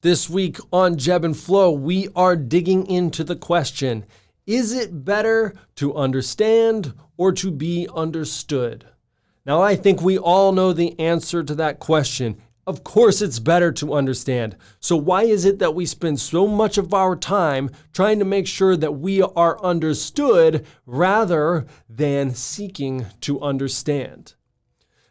This week on Jeb and Flow, we are digging into the question, is it better to understand or to be understood? Now, I think we all know the answer to that question. Of course, it's better to understand. So why is it that we spend so much of our time trying to make sure that we are understood rather than seeking to understand?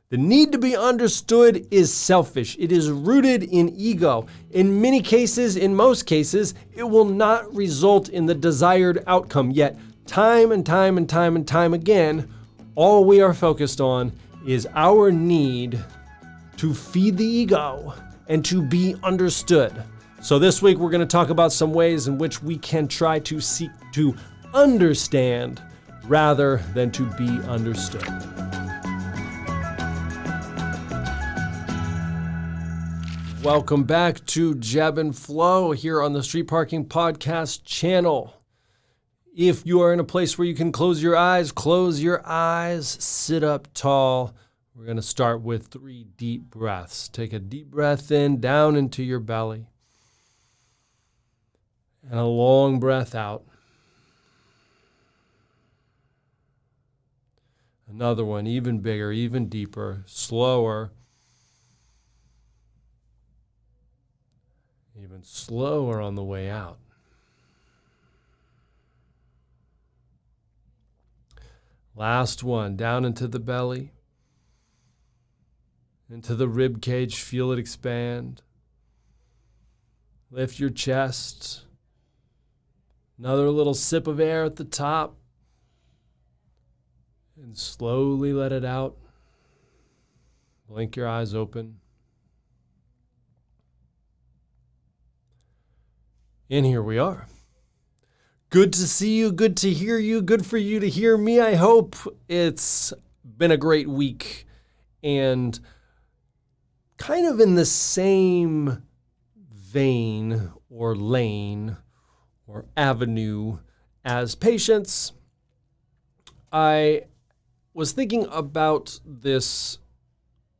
The need to be understood is selfish. It is rooted in ego. In many cases, in most cases, it will not result in the desired outcome. Yet, time and time again, all we are focused on is our need to feed the ego and to be understood. So this week, we're going to talk about some ways in which we can try to seek to understand rather than to be understood. Welcome back to Jeb and Flow here on the Street Parking Podcast channel. If you are in a place where you can close your eyes, sit up tall. We're going to start with 3 deep breaths. Take a deep breath in, down into your belly. And a long breath out. Another one, even bigger, even deeper, slower. Even slower on the way out. Last one, down into the belly, into the rib cage, feel it expand. Lift your chest. Another little sip of air at the top. And slowly let it out. Blink your eyes open. And here we are. Good to see you, good to hear you, good for you to hear me. I hope it's been a great week. And kind of in the same vein or lane or avenue as patience, I was thinking about this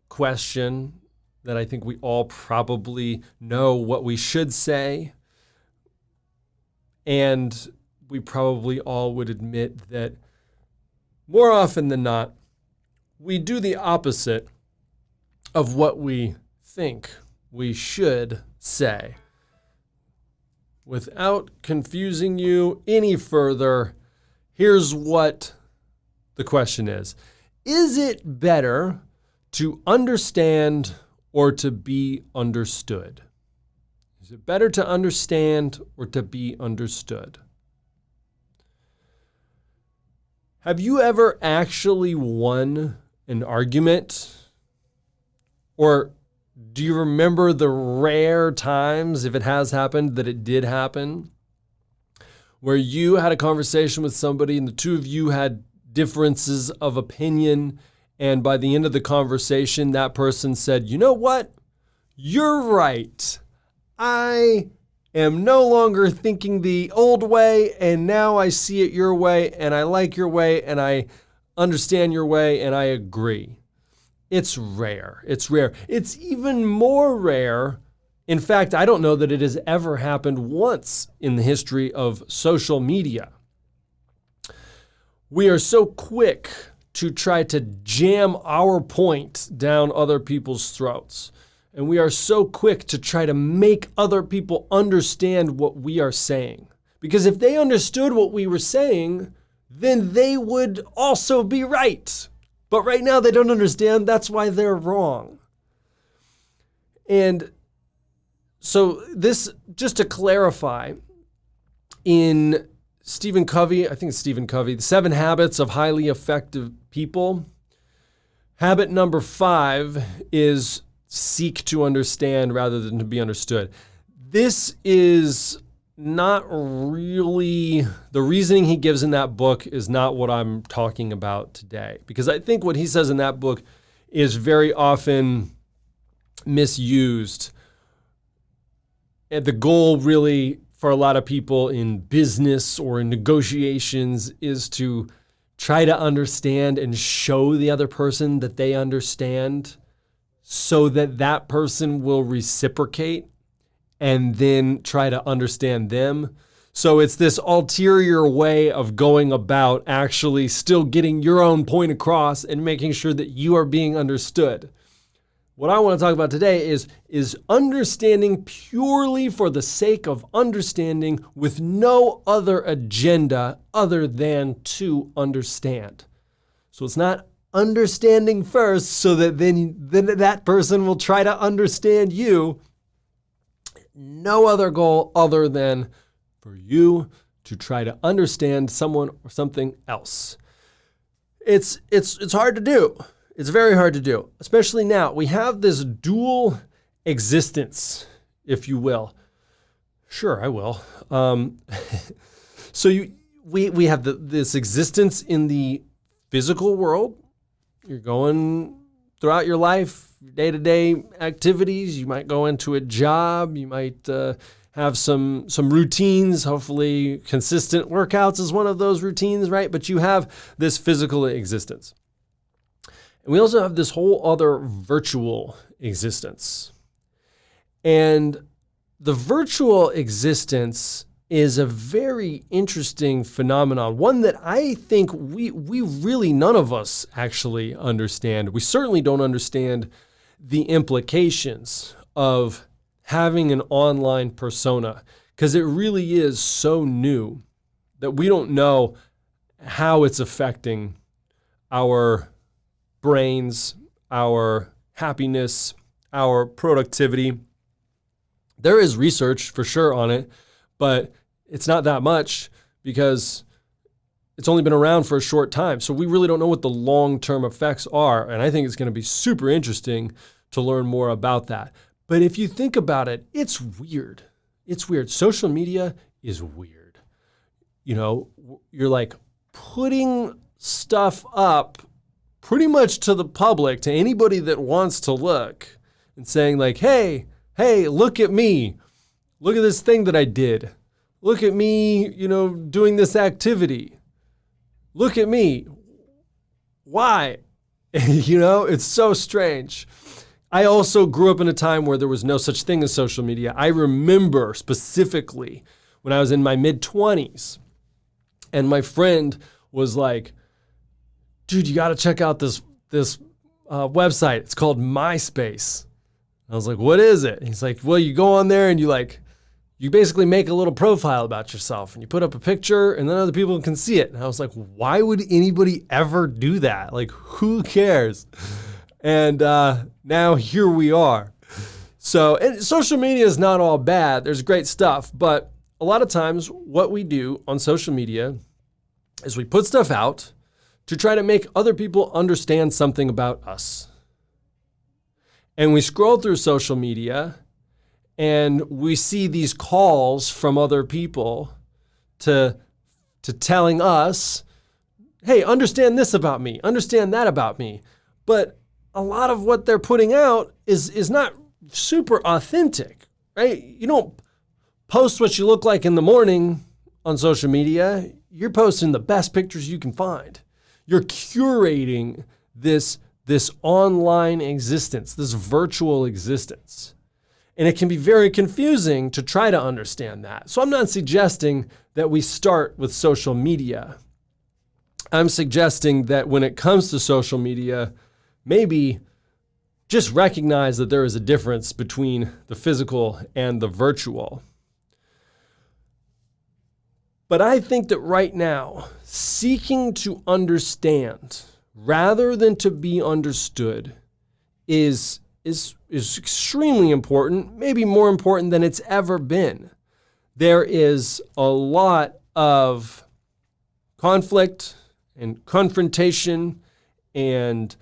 question that I think we all probably know what we should say. And we probably all would admit that more often than not, we do the opposite of what we think we should say. Without confusing you any further, here's what the question is. Is it better to understand or to be understood? Is it better to understand or to be understood? Have you ever actually won an argument? Or do you remember the rare times, if it has happened, that it did happen? Where you had a conversation with somebody and the two of you had differences of opinion, and by the end of the conversation, that person said, "You know what? You're right. I am no longer thinking the old way, and now I see it your way, and I like your way, and I understand your way, and I agree." It's rare. It's rare. It's even more rare. In fact, I don't know that it has ever happened once in the history of social media. We are so quick to try to jam our point down other people's throats. And we are so quick to try to make other people understand what we are saying. Because if they understood what we were saying, then they would also be right. But right now they don't understand. That's why they're wrong. And so this, just to clarify, in Stephen Covey, I think it's Stephen Covey, The 7 Habits of Highly Effective People, habit number 5 is seek to understand rather than to be understood. This is not really, the reasoning he gives in that book is not what I'm talking about today. Because I think what he says in that book is very often misused. And the goal really for a lot of people in business or in negotiations is to try to understand and show the other person that they understand, so that that person will reciprocate and then try to understand them. So it's this ulterior way of going about actually still getting your own point across and making sure that you are being understood. What I want to talk about today is understanding purely for the sake of understanding with no other agenda other than to understand. So it's not understanding first so that then that person will try to understand you. No other goal other than for you to try to understand someone or something else. It's hard to do. It's very hard to do, especially now. We have this dual existence, if you will. Sure, I will. So we have this existence in the physical world. You're going throughout your life, day-to-day activities. You might go into a job. You might have some routines. Hopefully, consistent workouts is one of those routines, right? But you have this physical existence. And we also have this whole other virtual existence. And the virtual existence is a very interesting phenomenon, one that I think we really, none of us actually understand. We certainly don't understand the implications of having an online persona, because it really is so new that we don't know how it's affecting our brains, our happiness, our productivity. There is research for sure on it, but it's not that much because it's only been around for a short time. So we really don't know what the long-term effects are. And I think it's going to be super interesting to learn more about that. But if you think about it, it's weird. It's weird. Social media is weird. You know, you're like putting stuff up pretty much to the public, to anybody that wants to look, and saying like, hey, look at me. Look at this thing that I did. Look at me, doing this activity. Look at me. Why? It's so strange. I also grew up in a time where there was no such thing as social media. I remember specifically when I was in my mid-20s and my friend was like, dude, you got to check out this website. It's called MySpace. I was like, what is it? And he's like, well, you go on there and you basically make a little profile about yourself and you put up a picture and then other people can see it. And I was like, why would anybody ever do that? Like, who cares? And now here we are. So and social media is not all bad. There's great stuff. But a lot of times what we do on social media is we put stuff out to try to make other people understand something about us. And we scroll through social media and we see these calls from other people to telling us, hey, understand this about me, understand that about me. But a lot of what they're putting out is not super authentic, right? You don't post what you look like in the morning on social media. You're posting the best pictures you can find. You're curating this online existence, this virtual existence. And it can be very confusing to try to understand that. So I'm not suggesting that we start with social media. I'm suggesting that when it comes to social media, maybe just recognize that there is a difference between the physical and the virtual. But I think that right now, seeking to understand rather than to be understood is extremely important, maybe more important than it's ever been. There is a lot of conflict and confrontation and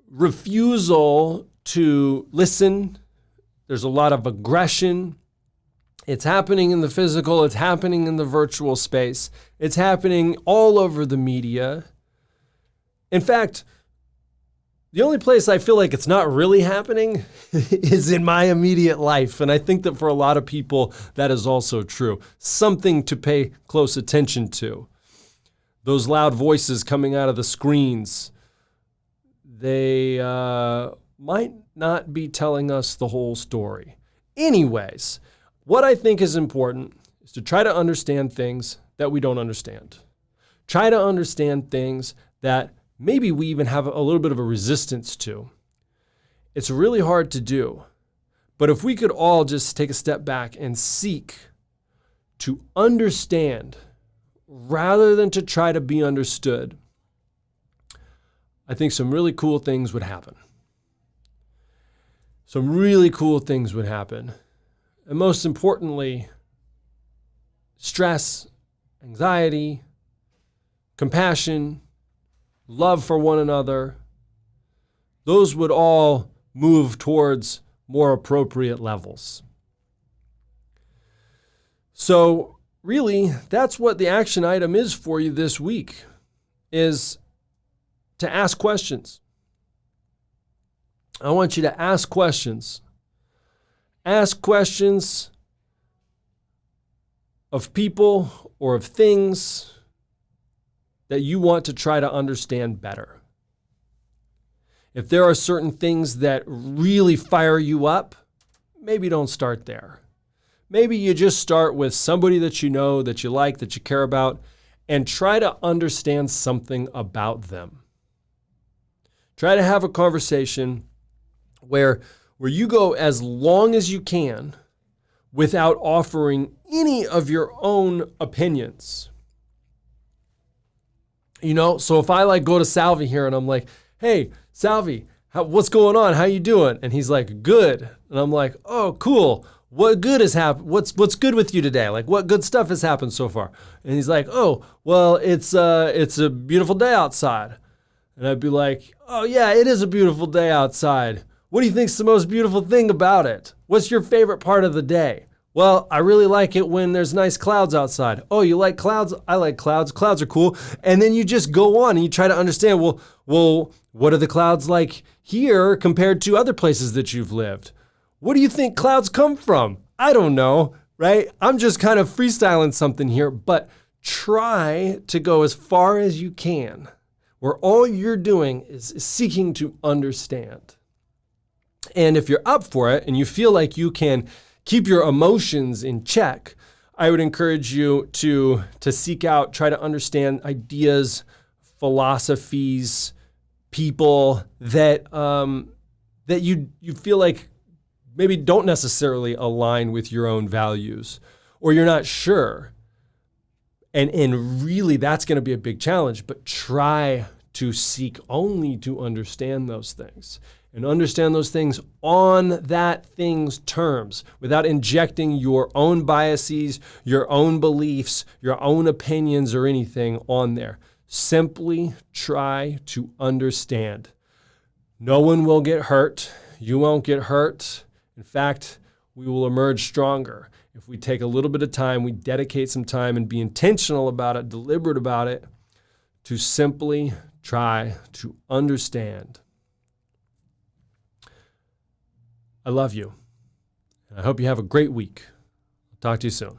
refusal to listen. There's a lot of aggression. It's happening in the physical. It's happening in the virtual space. It's happening all over the media. In fact, the only place I feel like it's not really happening is in my immediate life. And I think that for a lot of people, that is also true. Something to pay close attention to. Those loud voices coming out of the screens, they might not be telling us the whole story. Anyways, what I think is important is to try to understand things that we don't understand. Try to understand things that maybe we even have a little bit of a resistance to. It's really hard to do. But if we could all just take a step back and seek to understand rather than to try to be understood, I think some really cool things would happen. Some really cool things would happen. And most importantly, stress, anxiety, compassion, love for one another, those would all move towards more appropriate levels. So really, that's what the action item is for you this week, is to ask questions. I want you to ask questions. Ask questions of people or of things that you want to try to understand better. If there are certain things that really fire you up, maybe don't start there. Maybe you just start with somebody that you know, that you like, that you care about, and try to understand something about them. Try to have a conversation where you go as long as you can without offering any of your own opinions. You know, so if I go to Salvi here and I'm like, hey, Salvi, what's going on? How you doing? And he's like, good. And I'm like, oh, cool. What good has happened? What's good with you today? Like, what good stuff has happened so far? And he's like, oh, well, it's a beautiful day outside. And I'd be like, oh yeah, it is a beautiful day outside. What do you think's the most beautiful thing about it? What's your favorite part of the day? Well, I really like it when there's nice clouds outside. Oh, you like clouds? I like clouds. Clouds are cool. And then you just go on and you try to understand, well, what are the clouds like here compared to other places that you've lived? What do you think clouds come from? I don't know, right? I'm just kind of freestyling something here, but try to go as far as you can, where all you're doing is seeking to understand. And if you're up for it and you feel like you can keep your emotions in check, I would encourage you to seek out, try to understand ideas, philosophies, people that you feel like maybe don't necessarily align with your own values, or you're not sure. And really that's going to be a big challenge, but try to seek only to understand those things. And understand those things on that thing's terms without injecting your own biases, your own beliefs, your own opinions or anything on there. Simply try to understand. No one will get hurt. You won't get hurt. In fact, we will emerge stronger if we take a little bit of time, we dedicate some time and be intentional about it, deliberate about it, to simply try to understand. I love you. I hope you have a great week. Talk to you soon.